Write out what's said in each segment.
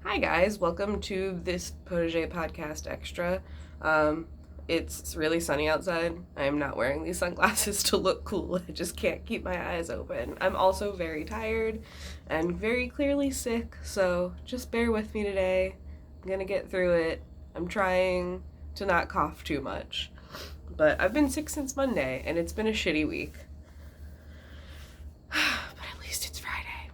Hi guys, welcome to this Protege Podcast Extra. It's really sunny outside. I am not wearing these sunglasses to look cool. I just can't keep my eyes open. I'm also very tired and very clearly sick, so just bear with me today. I'm gonna get through it. I'm trying to not cough too much. But I've been sick since Monday, and it's been a shitty week. But at least it's Friday.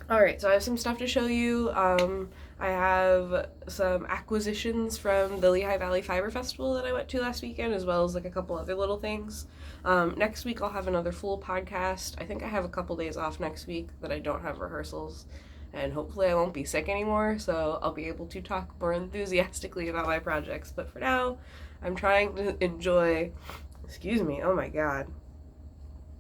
Alright, so I have some stuff to show you. I have some acquisitions from the Lehigh Valley Fiber Festival that I went to last weekend, as well as like a couple other little things. Next week I'll have another full podcast. I think I have a couple days off next week that I don't have rehearsals, and hopefully I won't be sick anymore, so I'll be able to talk more enthusiastically about my projects. But for now, I'm trying to enjoy, oh my god.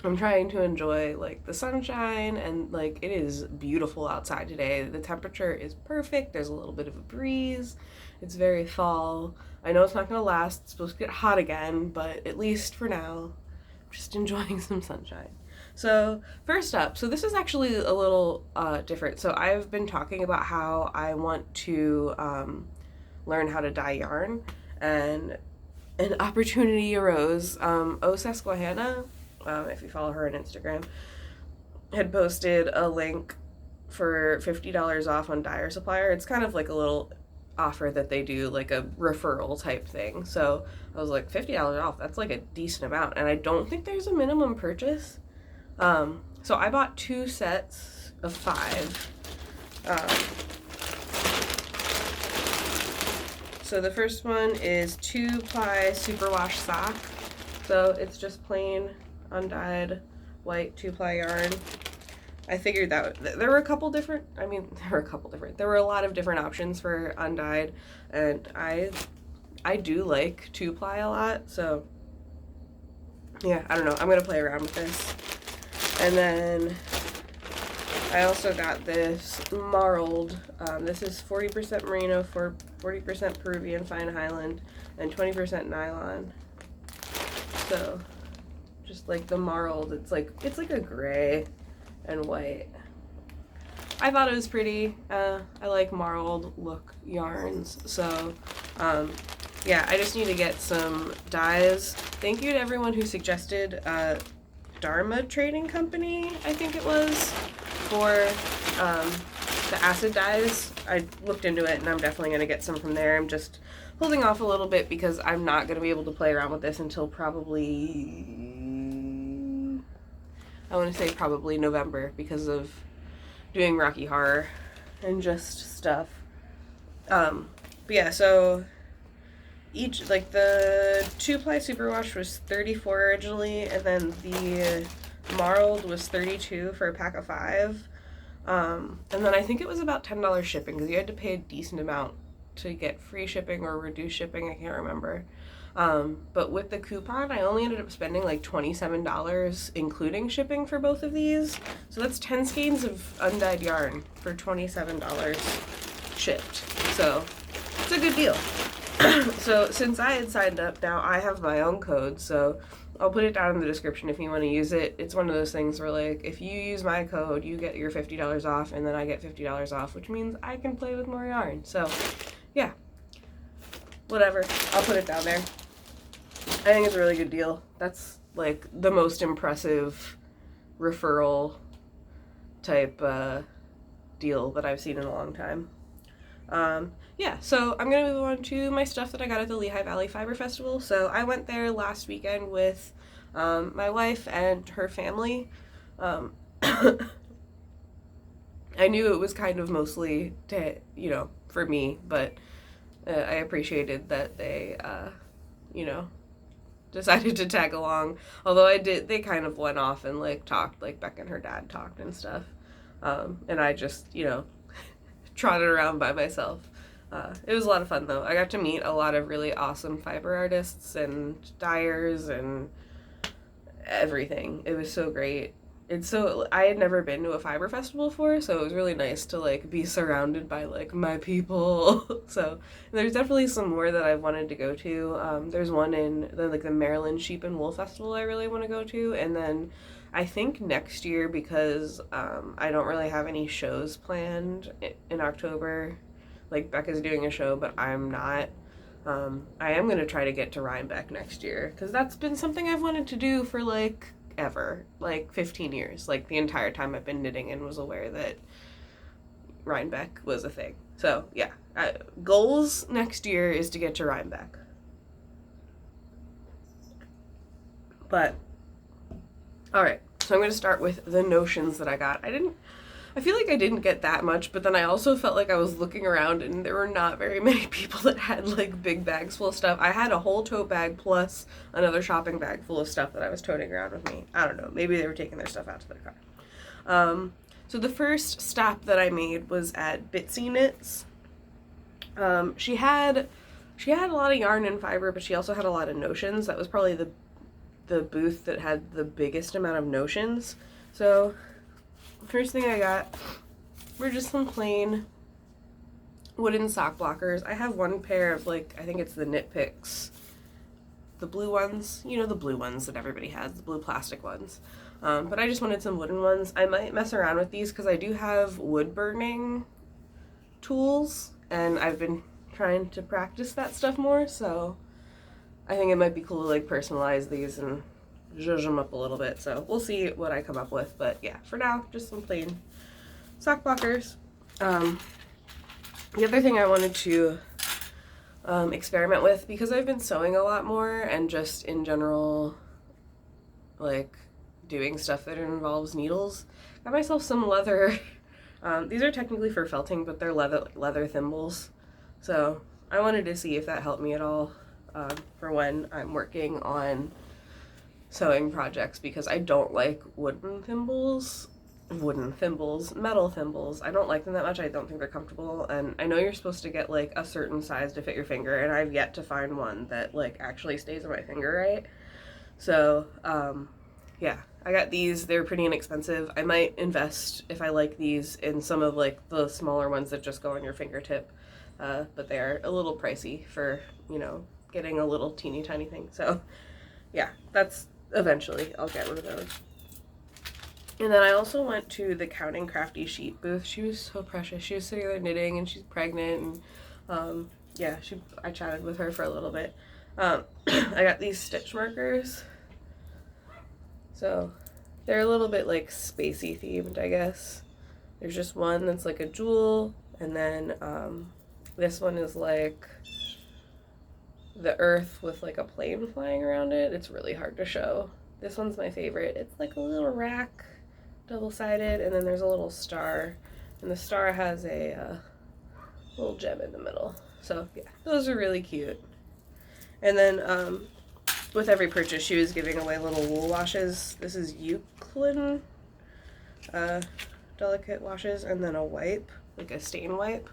I'm trying to enjoy like the sunshine, and like it is beautiful outside today. The temperature is perfect. There's a little bit of a breeze. It's very fall. I know it's not going to last. It's supposed to get hot again, but at least for now, I'm just enjoying some sunshine. So first up, so this is actually a little different. So I've been talking about how I want to learn how to dye yarn, and an opportunity arose. Susquehanna, if you follow her on Instagram, had posted a link for $50 off on Dyer Supplier. It's kind of like a little offer that they do, like a referral type thing. So I was like, $50 off, that's like a decent amount. And I don't think there's a minimum purchase. So I bought 2 sets of 5. So the first one is 2-ply superwash sock. So it's just plain undyed white 2-ply yarn. I figured that there were a lot of different options for undyed, and I do like 2-ply a lot, so yeah, I don't know, I'm gonna play around with this. And then I also got this marled. This is 40% merino, 40% Peruvian fine Highland, and 20% nylon. So just like the marled, it's like a gray and white. I thought it was pretty. I like marled look yarns, so yeah, I just need to get some dyes. Thank you to everyone who suggested Dharma Trading Company, I think it was, for the acid dyes. I looked into it, and I'm definitely going to get some from there. I'm just holding off a little bit because I'm not going to be able to play around with this until probably, I want to say probably November, because of doing Rocky Horror and just stuff. But yeah, so each, like the 2-ply superwash was $34 originally, and then the marled was $32 for a pack of 5. And then I think it was about $10 shipping, because you had to pay a decent amount to get free shipping or reduced shipping, I can't remember. But with the coupon, I only ended up spending like $27, including shipping for both of these. So that's 10 skeins of undyed yarn for $27 shipped. So it's a good deal. So since I had signed up, now I have my own code, so I'll put it down in the description if you want to use it. It's one of those things where, like, if you use my code, you get your $50 off, and then I get $50 off, which means I can play with more yarn. So, yeah. Whatever. I'll put it down there. I think it's a really good deal. That's, like, the most impressive referral type deal that I've seen in a long time. Yeah, so I'm going to move on to my stuff that I got at the Lehigh Valley Fiber Festival. So I went there last weekend with my wife and her family. I knew it was kind of mostly for me, but I appreciated that they, decided to tag along. Although they kind of went off and like talked, like Beck and her dad talked and stuff. And I just, trotted around by myself. It was a lot of fun though. I got to meet a lot of really awesome fiber artists and dyers and everything. It was so great. I had never been to a fiber festival before, so it was really nice to like be surrounded by like my people. So there's definitely some more that I wanted to go to. There's one in the Maryland Sheep and Wool Festival I really want to go to, and then I think next year, because I don't really have any shows planned in October. Like, Becca's doing a show, but I'm not. I am going to try to get to Rhinebeck next year, because that's been something I've wanted to do for, like, ever. Like, 15 years. Like, the entire time I've been knitting and was aware that Rhinebeck was a thing. So, yeah. Goals next year is to get to Rhinebeck. But, alright. So I'm going to start with the notions that I got. I feel like I didn't get that much, but then I also felt like I was looking around and there were not very many people that had like big bags full of stuff. I had a whole tote bag plus another shopping bag full of stuff that I was toting around with me. I don't know. Maybe they were taking their stuff out to their car. So the first stop that I made was at Bitsy Knits. She had a lot of yarn and fiber, but she also had a lot of notions. That was probably the booth that had the biggest amount of notions. So first thing I got were just some plain wooden sock blockers. I have one pair of, like, I think it's the Knit Picks, the blue ones, you know, the blue ones that everybody has, the blue plastic ones. But I just wanted some wooden ones. I might mess around with these because I do have wood burning tools and I've been trying to practice that stuff more, so I think it might be cool to like personalize these and zhuzh them up a little bit. So we'll see what I come up with, but yeah, for now, just some plain sock blockers. The other thing I wanted to experiment with, because I've been sewing a lot more and just in general like doing stuff that involves needles, got myself some leather. These are technically for felting, but they're leather thimbles. So I wanted to see if that helped me at all for when I'm working on sewing projects, because I don't like metal thimbles. I don't like them that much. I don't think they're comfortable, and I know you're supposed to get like a certain size to fit your finger, and I've yet to find one that like actually stays on my finger right. So yeah, I got these. They're pretty inexpensive. I might invest, if I like these, in some of like the smaller ones that just go on your fingertip, but they are a little pricey for, you know, getting a little teeny tiny thing. So yeah, that's eventually I'll get one of those. And then I also went to the Counting Crafty sheep booth. She was so precious. She was sitting there knitting and she's pregnant, and yeah, I chatted with her for a little bit. I got these stitch markers. So they're a little bit like spacey themed, I guess. There's just one that's like a jewel, and then this one is like the earth with like a plane flying around it. It's really hard to show. This one's my favorite. It's like a little rack, double-sided, and then there's a little star, and the star has a little gem in the middle. So yeah, those are really cute. And then with every purchase, she was giving away little wool washes. This is Euclid delicate washes, and then a wipe, like a stain wipe.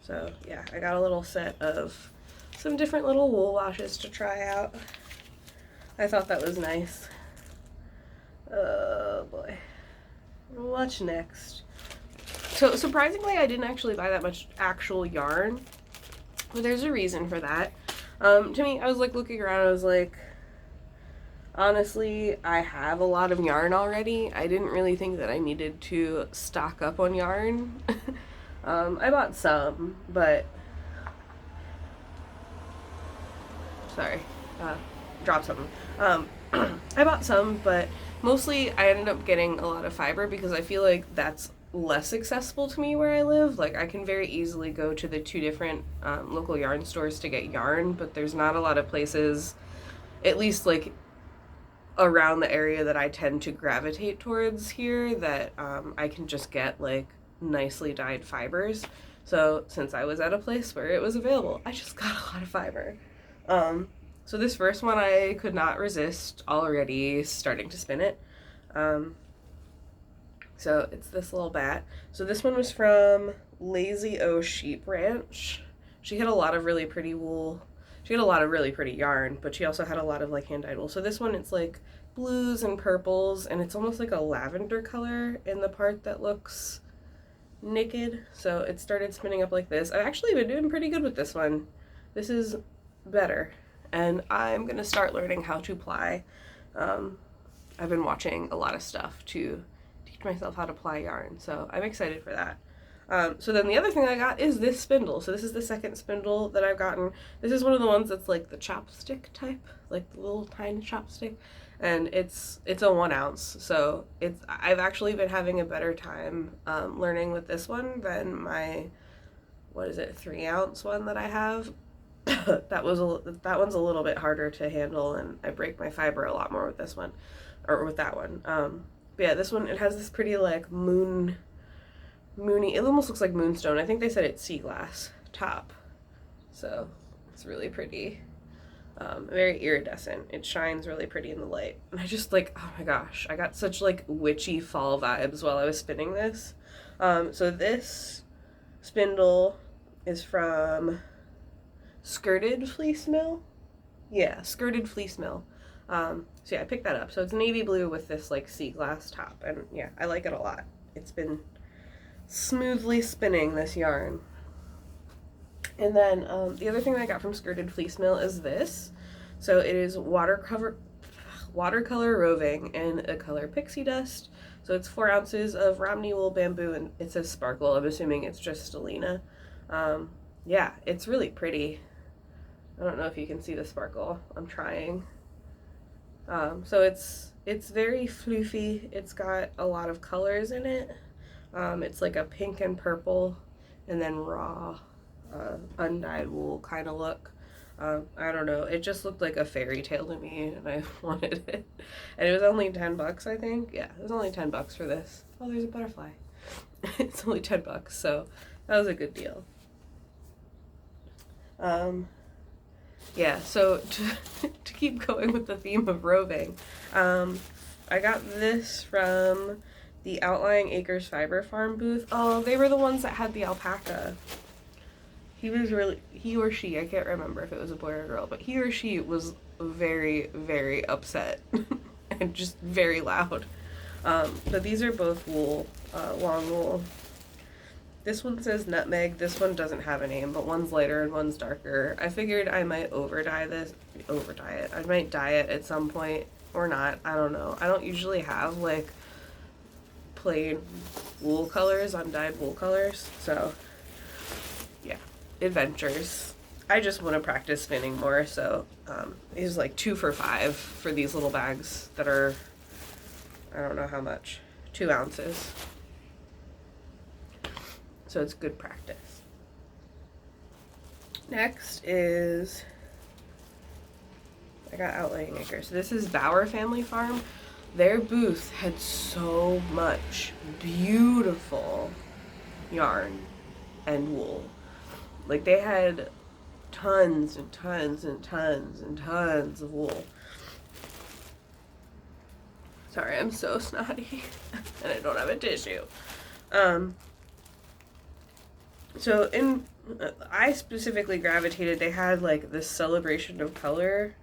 So yeah, I got a little set of some different little wool washes to try out. I thought that was nice. Oh boy. What's next? So surprisingly, I didn't actually buy that much actual yarn, but there's a reason for that. To me, I was like looking around, I was like, honestly, I have a lot of yarn already. I didn't really think that I needed to stock up on yarn. I bought some, but sorry, dropped something. I bought some, but mostly I ended up getting a lot of fiber because I feel like that's less accessible to me where I live. Like, I can very easily go to the two different local yarn stores to get yarn, but there's not a lot of places, at least like around the area that I tend to gravitate towards here, that I can just get like nicely dyed fibers. So since I was at a place where it was available, I just got a lot of fiber. So this first one I could not resist, already starting to spin it. So it's this little bat. So this one was from Lazy O Sheep Ranch. She had a lot of really pretty wool. She had a lot of really pretty yarn, but she also had a lot of like hand-dyed wool. So this one, it's like blues and purples, and it's almost like a lavender color in the part that looks naked. So it started spinning up like this. I've actually been doing pretty good with this one. This is better, and I'm gonna start learning how to ply. I've been watching a lot of stuff to teach myself how to ply yarn, so I'm excited for that. So then the other thing I got is this spindle. So this is the second spindle that I've gotten. This is one of the ones that's like the chopstick type, like the little tiny chopstick, and it's a 1 ounce. So I've actually been having a better time learning with this one than my, what is it, 3 ounce one that I have. that one's a little bit harder to handle, and I break my fiber a lot more with this one, or with that one. But yeah, this one, it has this pretty like moony, it almost looks like moonstone. I think they said it's sea glass top, so it's really pretty. Very iridescent. It shines really pretty in the light, and I just like, oh my gosh, I got such like witchy fall vibes while I was spinning this. So this spindle is from Skirted Fleece Mill. Yeah, Skirted Fleece Mill. So yeah, I picked that up. So it's navy blue with this like sea glass top, and yeah, I like it a lot. It's been smoothly spinning this yarn. And then the other thing I got from Skirted Fleece Mill is this. So it is watercolor roving in a color pixie dust. So it's 4 ounces of Romney wool bamboo, and it says sparkle. I'm assuming it's just Stellina. Yeah, it's really pretty. I don't know if you can see the sparkle. I'm trying. So it's very floofy. It's got a lot of colors in it. It's like a pink and purple, and then raw, undyed wool kind of look. I don't know. It just looked like a fairy tale to me, and I wanted it. And it was only $10, I think. Yeah, it was only $10 for this. Oh, there's a butterfly. It's only $10, so that was a good deal. Yeah, so to keep going with the theme of roving, I got this from the Outlying Acres Fiber Farm booth. Oh, they were the ones that had the alpaca. He or she, I can't remember if it was a boy or a girl, but he or she was very, very upset and just very loud. But these are both wool, long wool. This one says nutmeg. This one doesn't have a name, but one's lighter and one's darker. I figured I might dye it. I might dye it at some point or not. I don't know. I don't usually have like plain wool colors, undyed wool colors. So yeah, adventures. I just want to practice spinning more. So it's like 2 for $5 for these little bags that are, I don't know how much, 2 ounces. So it's good practice. Next is, I got Outlaying Acres. So this is Bauer Family Farm. Their booth had so much beautiful yarn and wool. Like they had tons and tons and tons and tons of wool. Sorry, I'm so snotty and I don't have a tissue. So I specifically gravitated, they had like this celebration of color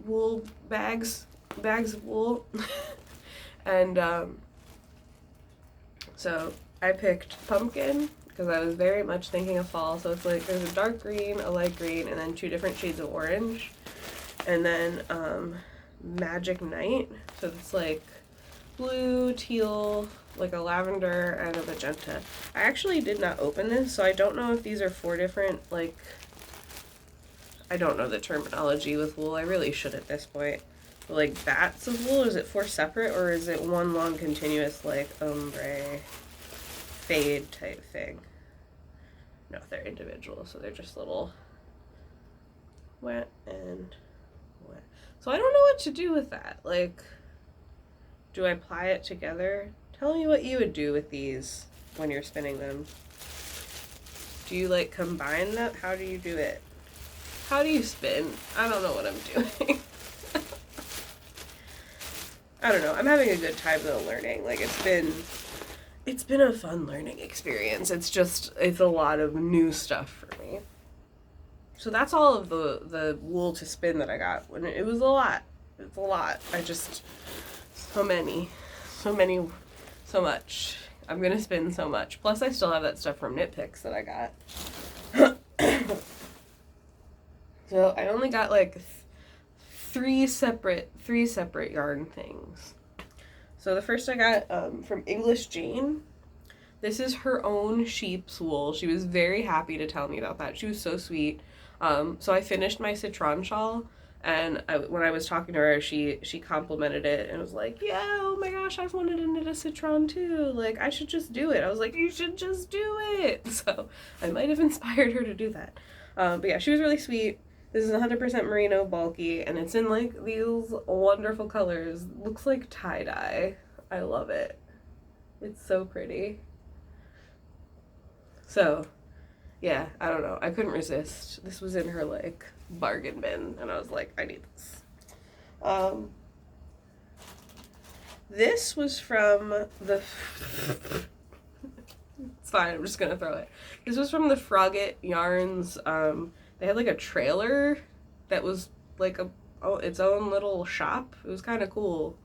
wool bags of wool. And so I picked pumpkin because I was very much thinking of fall. So it's like there's a dark green, a light green, and then 2 different shades of orange. And then Magic Night. So it's like blue, teal, like a lavender, and a magenta. I actually did not open this, so I don't know if these are 4 different, like, I don't know the terminology with wool. I really should at this point. But like bats of wool, is it 4 separate, or is it one long continuous, like, ombre fade type thing? No, they're individual, so they're just little wet and wet. So I don't know what to do with that. Like, do I ply it together? Tell me what you would do with these when you're spinning them. Do you like combine them? How do you do it? How do you spin? I don't know what I'm doing. I don't know. I'm having a good time though learning. Like it's been a fun learning experience. It's a lot of new stuff for me. So that's all of the wool to spin that I got. It was a lot. It's a lot. So much. I'm gonna spin so much. Plus I still have that stuff from Knit Picks that I got. So I only got like three separate yarn things. So the first I got from English Jane. This is her own sheep's wool. She was very happy to tell me about that. She was so sweet. So I finished my citron shawl, and when I was talking to her, she complimented it and was like, yeah, oh my gosh, I've wanted to knit a citron too. Like, I should just do it. I was like, you should just do it. So I might have inspired her to do that. But yeah, she was really sweet. This is 100% merino bulky, and it's in like these wonderful colors. Looks like tie-dye. I love it. It's so pretty. So, yeah, I don't know. I couldn't resist. This was in her, like, bargain bin, and I was like, I need this. This was from the... It's fine, I'm just gonna throw it. This was from the Frogget Yarns. They had, like, a trailer that was, like, its own little shop. It was kind of cool.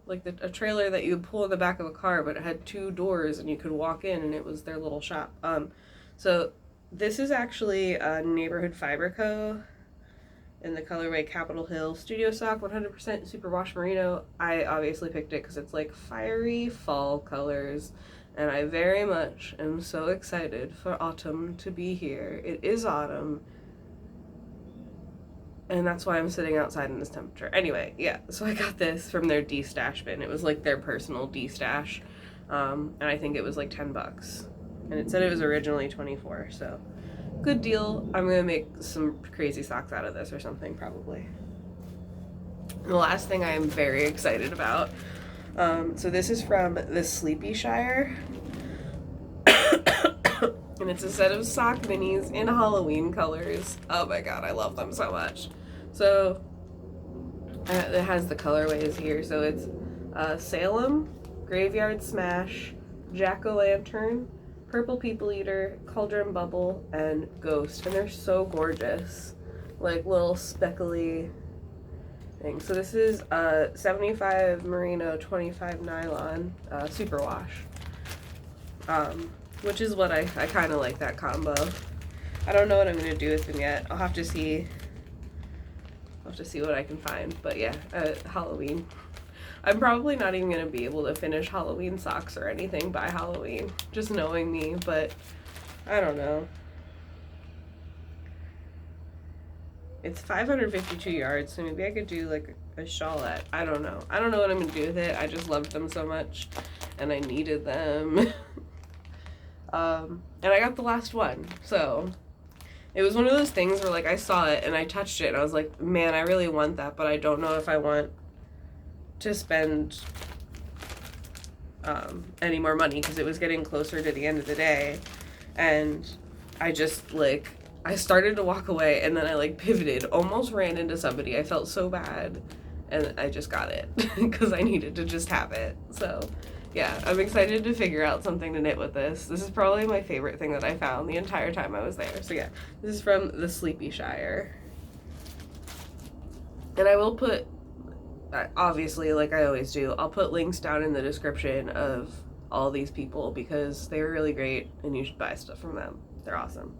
Like a trailer that you would pull in the back of a car, but it had two doors and you could walk in and it was their little shop. So this is actually a Neighborhood Fiber Co. in the colorway Capitol Hill Studio Sock 100% Superwash Merino. I obviously picked it because it's like fiery fall colors, and I very much am so excited for autumn to be here. It is autumn. And that's why I'm sitting outside in this temperature. Anyway, yeah, so I got this from their D-stash bin. It was like their personal D-stash. And I think it was like $10. And it said it was originally $24, so good deal. I'm gonna make some crazy socks out of this or something, probably. And the last thing I am very excited about. So this is from the Sheepyshire. And it's a set of sock minis in Halloween colors. Oh my god, I love them so much. So, it has the colorways here. So it's Salem, Graveyard Smash, Jack-o'-lantern, Purple People Eater, Cauldron Bubble, and Ghost. And they're so gorgeous. Like little speckly things. So this is 75 merino, 25 nylon, superwash. Which is what I kind of like that combo. I don't know what I'm going to do with them yet. I'll have to see what I can find. But yeah, Halloween. I'm probably not even going to be able to finish Halloween socks or anything by Halloween, just knowing me, but I don't know. It's 552 yards, so maybe I could do like a shawlette. I don't know. I don't know what I'm going to do with it. I just loved them so much, and I needed them. And I got the last one, so it was one of those things where like I saw it and I touched it and I was like, man, I really want that, but I don't know if I want to spend any more money, because it was getting closer to the end of the day, and I just like I started to walk away and then I like pivoted, almost ran into somebody. I felt so bad, and I just got it because I needed to just have it. So yeah, I'm excited to figure out something to knit with this. This is probably my favorite thing that I found the entire time I was there. So yeah, this is from the Sheepyshire. And I will put, obviously, like I always do, I'll put links down in the description of all these people because they're really great and you should buy stuff from them. They're awesome.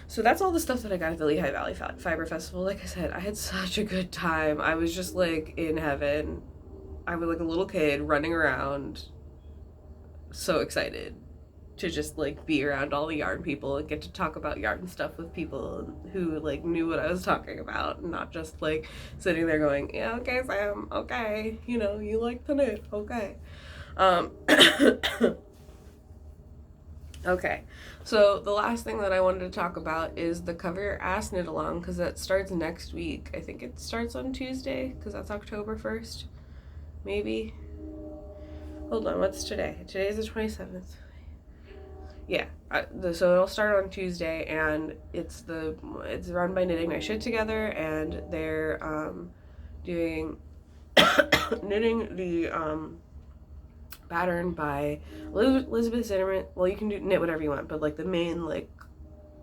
So that's all the stuff that I got at the Lehigh Valley Fiber Festival. Like I said, I had such a good time. I was just like in heaven. I was like a little kid running around, so excited to just like be around all the yarn people and get to talk about yarn stuff with people who like knew what I was talking about, and not just like sitting there going, yeah, okay, Sam, okay, you know, you like to knit, okay. Okay, so the last thing that I wanted to talk about is the Cover Your Ass Knit Along, because that starts next week. I think it starts on Tuesday, because that's October 1st. Maybe. Hold on, what's today? Today's the 27th. Yeah, so it'll start on Tuesday, and it's run by Knitting My Shit Together, and they're doing knitting the pattern by Elizabeth Zimmerman. Well, you can knit whatever you want, but like the main like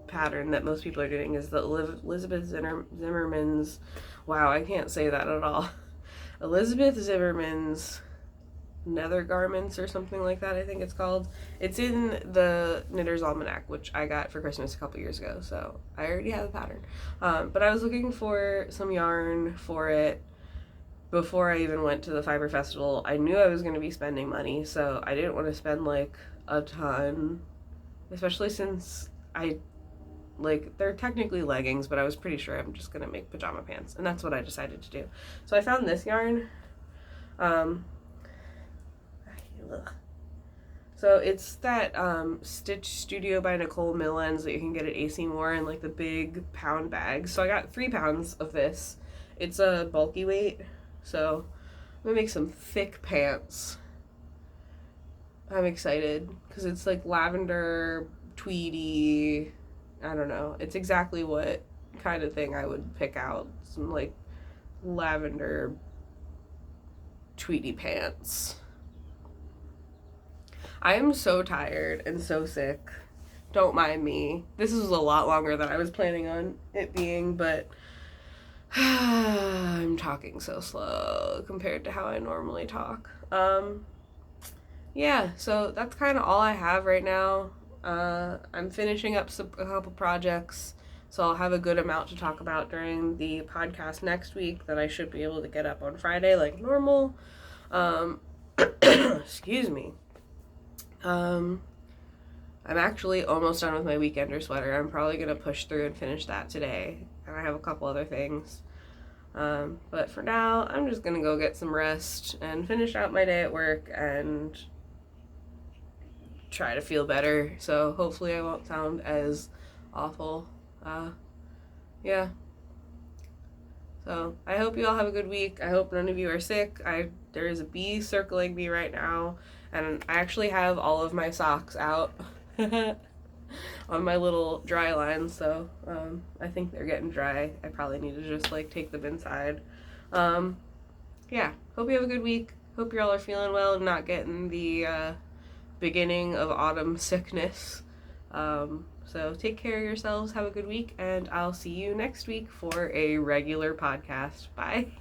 pattern that most people are doing is the Elizabeth Zimmerman's. Wow, I can't say that at all. Elizabeth Zimmerman's Nether Garments or something like that, I think it's called. It's in the Knitter's Almanac, which I got for Christmas a couple years ago, so I already have the pattern. But I was looking for some yarn for it before I even went to the fiber festival. I knew I was going to be spending money, so I didn't want to spend like a ton, especially since they're technically leggings, but I was pretty sure I'm just gonna make pajama pants, and that's what I decided to do. So I found this yarn. So it's that Stitch Studio by Nicole Millens that you can get at AC Moore in like the big pound bags. So I got 3 pounds of this. It's a bulky weight, so I'm gonna make some thick pants. I'm excited because it's like lavender, tweedy. I don't know. It's exactly what kind of thing I would pick out. Some like lavender tweedy pants. I am so tired and so sick. Don't mind me. This is a lot longer than I was planning on it being, but I'm talking so slow compared to how I normally talk. Yeah, so that's kind of all I have right now. I'm finishing up a couple projects, so I'll have a good amount to talk about during the podcast next week that I should be able to get up on Friday like normal. Excuse me. I'm actually almost done with my weekender sweater. I'm probably going to push through and finish that today, and I have a couple other things. But for now, I'm just going to go get some rest and finish out my day at work and try to feel better, so hopefully I won't sound as awful. Yeah. So I hope you all have a good week. I hope none of you are sick. There is a bee circling me right now, and I actually have all of my socks out on my little dry line, so I think they're getting dry. I probably need to just like take them inside. Yeah, hope you have a good week. Hope you all are feeling well and not getting the beginning of autumn sickness. So take care of yourselves, have a good week, and I'll see you next week for a regular podcast. Bye.